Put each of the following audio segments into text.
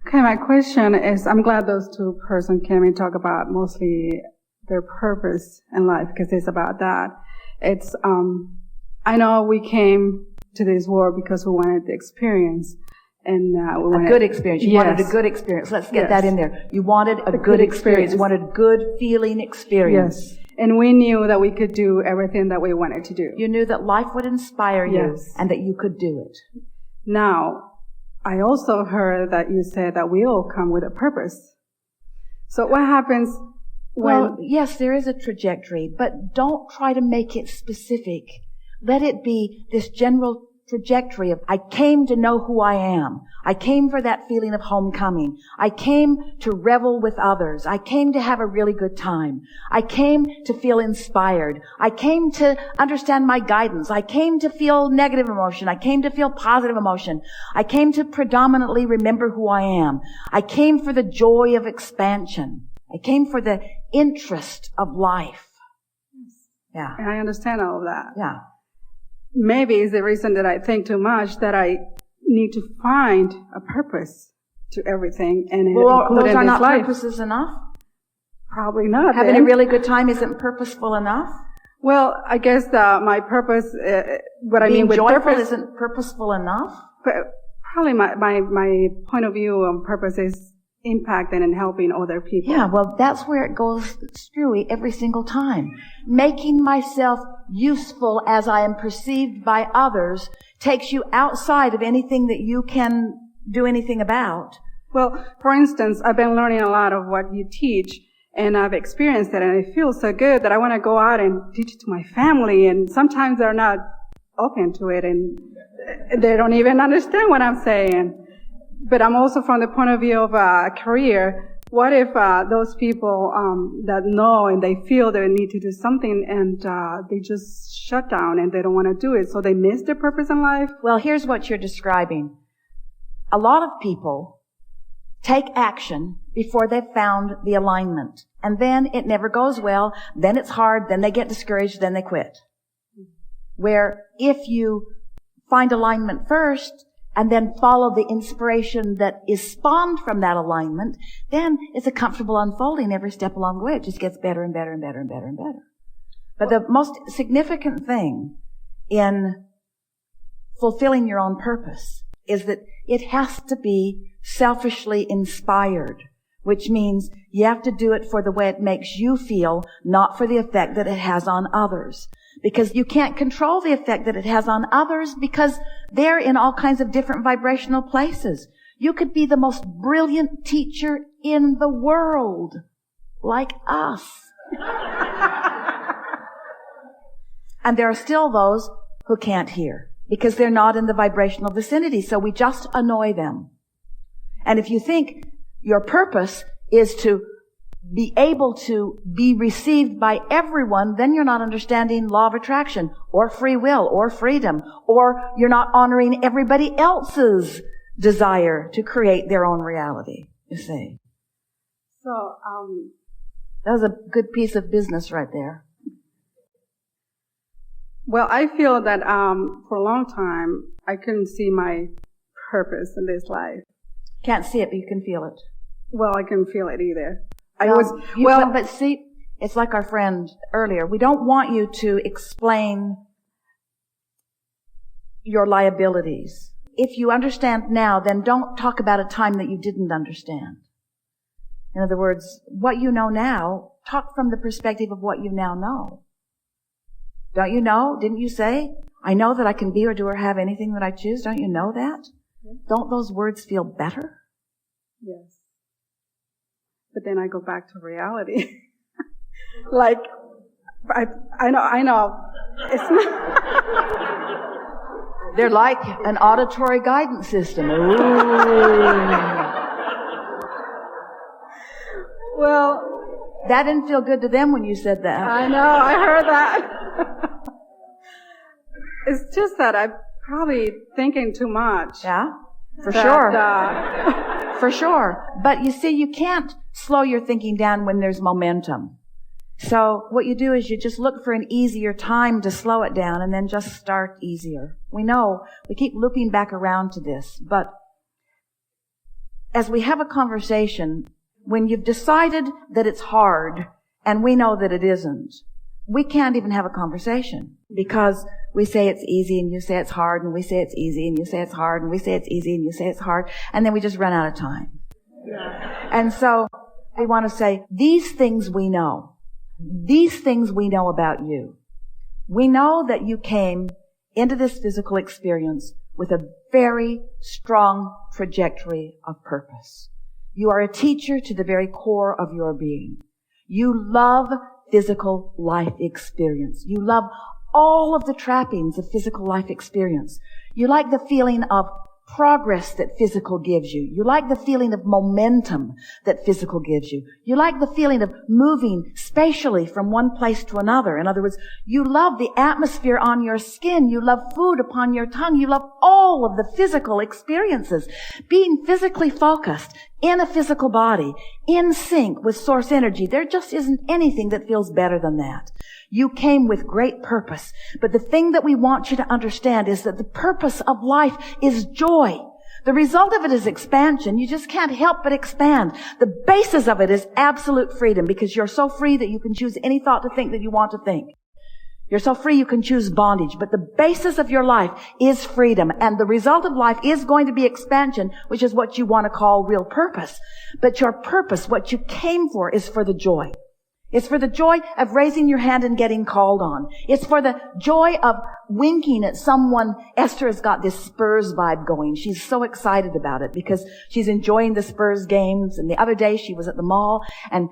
Okay, my question is, I'm glad those two persons came and talk about mostly their purpose in life, because it's about that. It's, I know we came to this world because we wanted the experience. And we wanted a good experience. You wanted a good experience. Let's get that in there. You wanted a good experience. You wanted a good feeling experience. Yes. And we knew that we could do everything that we wanted to do. You knew that life would inspire you and that you could do it. Now, I also heard that you said that we all come with a purpose. So what happens when... Well, yes, there is a trajectory, but don't try to make it specific. Let it be this general trajectory of, I came to know who I am. I came for that feeling of homecoming. I came to revel with others. I came to have a really good time. I came to feel inspired. I came to understand my guidance. I came to feel negative emotion. I came to feel positive emotion. I came to predominantly remember who I am. I came for the joy of expansion. I came for the interest of life. Yeah. And I understand all of that. Yeah. Maybe it's the reason that I think too much, that I need to find a purpose to everything, and include those in are this not life. purposes enough? Probably not. Having a really good time isn't purposeful enough? Well, I guess my purpose, what I mean with being joyful purpose isn't purposeful enough? But probably my point of view on purpose is impacting and helping other people. Yeah, well, that's where it goes screwy every single time. Making myself useful as I am perceived by others takes you outside of anything that you can do anything about. Well, for instance, I've been learning a lot of what you teach, and I've experienced it, and it feels so good that I want to go out and teach it to my family, and sometimes they're not open to it, and they don't even understand what I'm saying. But I'm also from the point of view of a career. What if those people that know and they feel they need to do something, and they just shut down and they don't want to do it, so they miss their purpose in life? Well, here's what you're describing. A lot of people take action before they've found the alignment. And then it never goes well. Then it's hard. Then they get discouraged. Then they quit. Where if you find alignment first and then follow the inspiration that is spawned from that alignment, then it's a comfortable unfolding every step along the way. It just gets better and better and better and better and better. But the most significant thing in fulfilling your own purpose is that it has to be selfishly inspired, which means you have to do it for the way it makes you feel, not for the effect that it has on others. Because you can't control the effect that it has on others because they're in all kinds of different vibrational places. You could be the most brilliant teacher in the world, like us. And there are still those who can't hear because they're not in the vibrational vicinity, so we just annoy them. And if you think your purpose is to be able to be received by everyone, then you're not understanding law of attraction or free will or freedom, or you're not honoring everybody else's desire to create their own reality, you see. So, that was a good piece of business right there. Well, I feel that for a long time, I couldn't see my purpose in this life. Can't see it, but you can feel it. Well, I couldn't feel it either. But see, it's like our friend earlier. We don't want you to explain your liabilities. If you understand now, then don't talk about a time that you didn't understand. In other words, what you know now, talk from the perspective of what you now know. Don't you know? Didn't you say, I know that I can be or do or have anything that I choose? Don't you know that? Yes. Don't those words feel better? Yes. But then I go back to reality. Like, I know. It's not. They're like an auditory guidance system. Ooh. Well, that didn't feel good to them when you said that. I know, I heard that. It's just that I'm probably thinking too much. Yeah, for sure. For sure. But you see, you can't slow your thinking down when there's momentum. So what you do is you just look for an easier time to slow it down and then just start easier. We know, we keep looping back around to this, but as we have a conversation, when you've decided that it's hard and we know that it isn't, we can't even have a conversation because we say it's easy and you say it's hard and we say it's easy and you say it's hard and we say it's easy and you say it's hard, and then we just run out of time. Yeah. And so we want to say, these things we know. These things we know about you. We know that you came into this physical experience with a very strong trajectory of purpose. You are a teacher to the very core of your being. You love physical life experience. You love all of the trappings of physical life experience. You like the feeling of progress that physical gives you. You like the feeling of momentum that physical gives you. You like the feeling of moving spatially from one place to another. In other words, you love the atmosphere on your skin. You love food upon your tongue. You love all of the physical experiences. Being physically focused in a physical body, in sync with source energy. There just isn't anything that feels better than that. You came with great purpose. But the thing that we want you to understand is that the purpose of life is joy. The result of it is expansion. You just can't help but expand. The basis of it is absolute freedom, because you're so free that you can choose any thought to think that you want to think. You're so free you can choose bondage. But the basis of your life is freedom. And the result of life is going to be expansion, which is what you want to call real purpose. But your purpose, what you came for, is for the joy. It's for the joy of raising your hand and getting called on. It's for the joy of winking at someone. Esther has got this Spurs vibe going. She's so excited about it because she's enjoying the Spurs games. And the other day she was at the mall and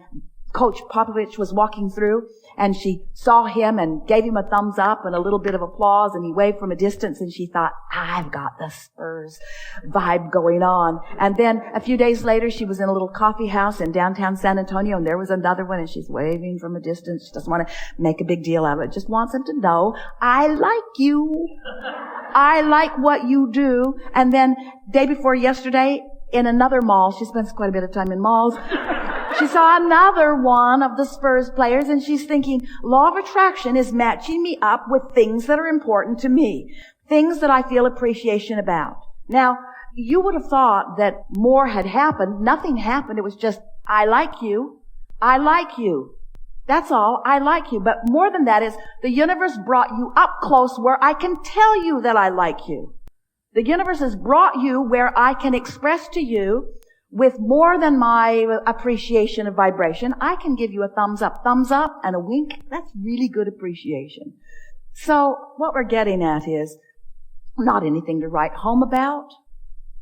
Coach Popovich was walking through and she saw him and gave him a thumbs up and a little bit of applause, and he waved from a distance, and she thought, I've got the Spurs vibe going on. And then a few days later, she was in a little coffee house in downtown San Antonio, and there was another one, and she's waving from a distance. She doesn't want to make a big deal out of it. Just wants him to know, I like you. I like what you do. And then day before yesterday, in another mall, she spends quite a bit of time in malls, she saw another one of the Spurs players, and she's thinking, law of attraction is matching me up with things that are important to me, things that I feel appreciation about. Now, you would have thought that more had happened. Nothing happened. It was just, I like you. I like you. That's all. I like you. But more than that is, the universe brought you up close where I can tell you that I like you. The universe has brought you where I can express to you, with more than my appreciation of vibration, I can give you a thumbs up and a wink. That's really good appreciation. So what we're getting at is not anything to write home about.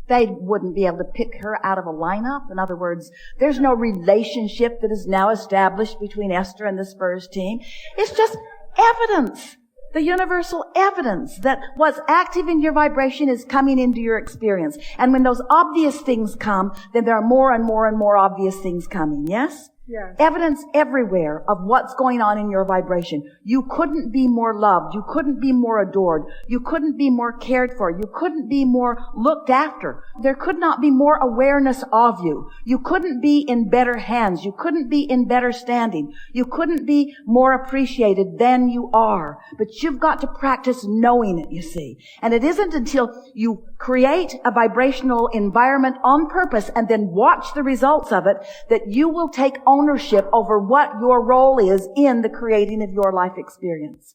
They wouldn't be able to pick her out of a lineup. In other words, there's no relationship that is now established between Esther and the Spurs team. It's just evidence. The universal evidence that what's active in your vibration is coming into your experience. And when those obvious things come, then there are more and more and more obvious things coming. Yes? Yes. Evidence everywhere of what's going on in your vibration. You couldn't be more loved. You couldn't be more adored. You couldn't be more cared for. You couldn't be more looked after. There could not be more awareness of you. You couldn't be in better hands. You couldn't be in better standing. You couldn't be more appreciated than you are. But you've got to practice knowing it, you see. And it isn't until you create a vibrational environment on purpose and then watch the results of it that you will take ownership over what your role is in the creating of your life experience.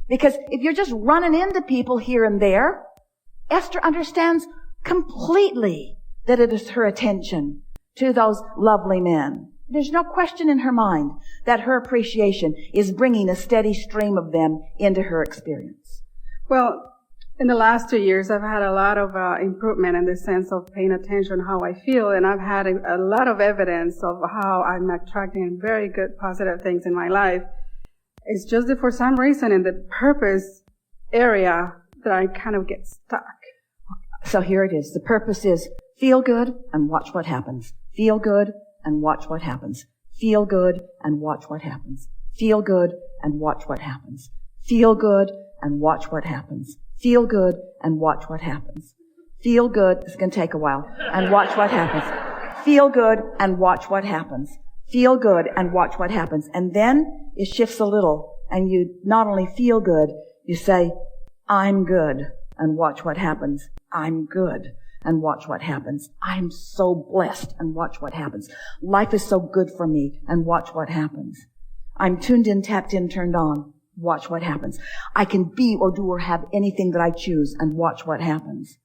Because if you're just running into people here and there, Esther understands completely that it is her attention to those lovely men. There's no question in her mind that her appreciation is bringing a steady stream of them into her experience. Well, in the last 2 years, I've had a lot of improvement in the sense of paying attention how I feel, and I've had a lot of evidence of how I'm attracting very good positive things in my life. It's just that for some reason in the purpose area that I kind of get stuck. So here it is. The purpose is feel good and watch what happens. Feel good and watch what happens. Feel good and watch what happens. Feel good and watch what happens. Feel good and watch what happens. Feel good and watch what happens. Feel good. It's going to take a while. And watch what happens. Feel good and watch what happens. Feel good and watch what happens. And then it shifts a little, and you not only feel good, you say, I'm good, and watch what happens. I'm good. and watch what happens. I'm so blessed, and watch what happens. Life is so good for me, and watch what happens. I'm tuned in, tapped in, turned on. Watch what happens. I can be or do or have anything that I choose, and watch what happens.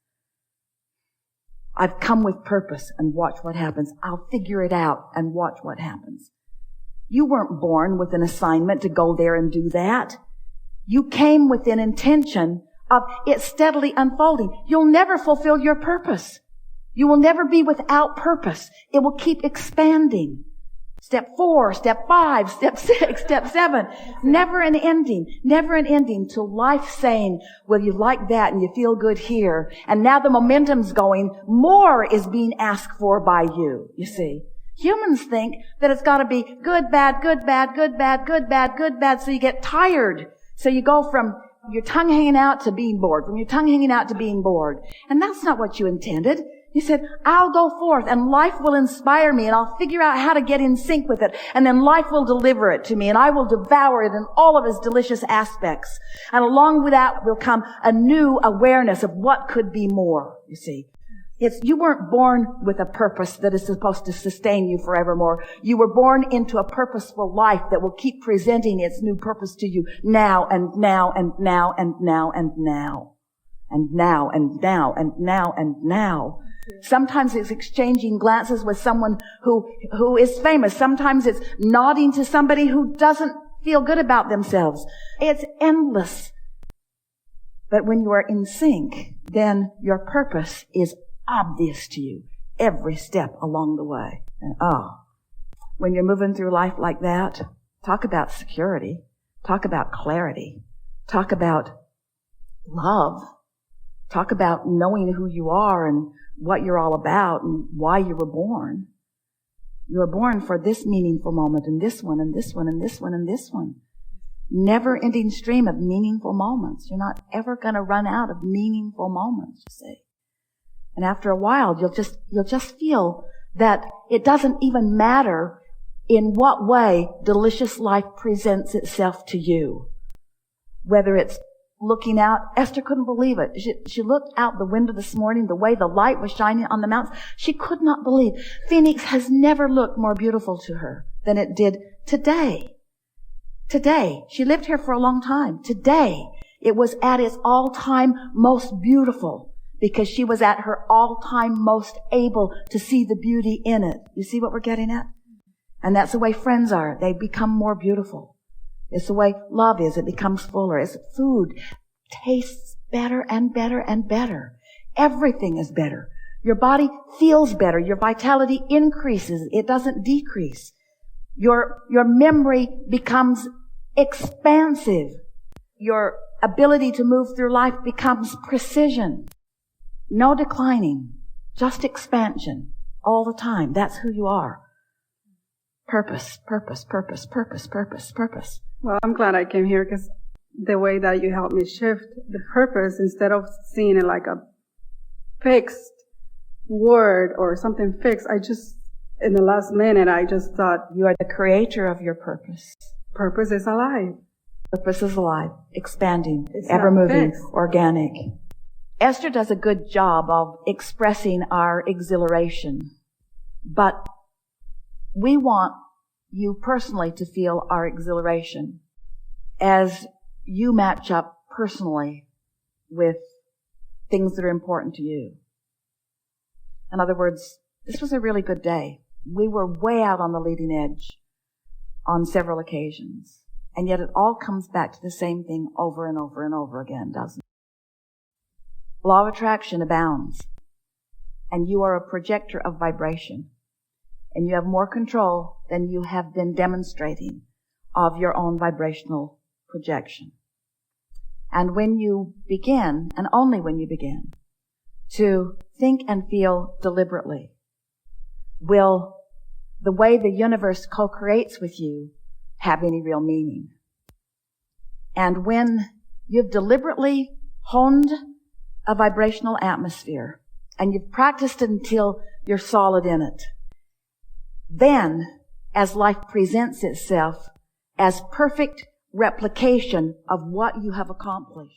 I've come with purpose, and watch what happens. I'll figure it out, and watch what happens. You weren't born with an assignment to go there and do that. You came with an intention of it steadily unfolding. You'll never fulfill your purpose. You will never be without purpose. It will keep expanding. Step 4, step 5, step 6, step 7. Never an ending till life saying, well, you like that and you feel good here. And now the momentum's going. More is being asked for by you, you see. Humans think that it's got to be good, bad, good, bad, good, bad, good, bad, good, bad. So you get tired. So you go from your tongue hanging out to being bored, from your tongue hanging out to being bored. And that's not what you intended. You said, I'll go forth and life will inspire me and I'll figure out how to get in sync with it. And then life will deliver it to me and I will devour it in all of its delicious aspects. And along with that will come a new awareness of what could be more, you see. You weren't born with a purpose that is supposed to sustain you forevermore. You were born into a purposeful life that will keep presenting its new purpose to you now and now and now and now and now. And now and now and now and now. Sometimes it's exchanging glances with someone who is famous. Sometimes it's nodding to somebody who doesn't feel good about themselves. It's endless. But when you are in sync, then your purpose is obvious to you every step along the way. And when you're moving through life like that, talk about security, talk about clarity, talk about love, talk about knowing who you are and what you're all about and why you were born. You were born for this meaningful moment and this one and this one and this one and this one. Never-ending stream of meaningful moments. You're not ever going to run out of meaningful moments, you see. And after a while, you'll just feel that it doesn't even matter in what way delicious life presents itself to you. Whether it's looking out, Esther couldn't believe it. She looked out the window this morning, the way the light was shining on the mountains. She could not believe. Phoenix has never looked more beautiful to her than it did today. Today. She lived here for a long time. Today, it was at its all-time most beautiful. Because she was at her all-time most able to see the beauty in it. You see what we're getting at? And that's the way friends are. They become more beautiful. It's the way love is. It becomes fuller. It's food tastes better and better and better. Everything is better. Your body feels better. Your vitality increases. It doesn't decrease. Your memory becomes expansive. Your ability to move through life becomes precision. No declining, just expansion all the time. That's who you are. Purpose, purpose, purpose, purpose, purpose, purpose. Well, I'm glad I came here because the way that you helped me shift the purpose, instead of seeing it like a fixed word or something fixed, in the last minute, I just thought, you are the creator of your purpose. Purpose is alive. Purpose is alive, expanding, ever moving, organic. Esther does a good job of expressing our exhilaration, but we want you personally to feel our exhilaration as you match up personally with things that are important to you. In other words, this was a really good day. We were way out on the leading edge on several occasions, and yet it all comes back to the same thing over and over and over again, doesn't it? Law of attraction abounds, and you are a projector of vibration, and you have more control than you have been demonstrating of your own vibrational projection. And when you begin, and only when you begin, to think and feel deliberately, will the way the universe co-creates with you have any real meaning. And when you've deliberately honed a vibrational atmosphere, and you've practiced it until you're solid in it, then, as life presents itself as perfect replication of what you have accomplished,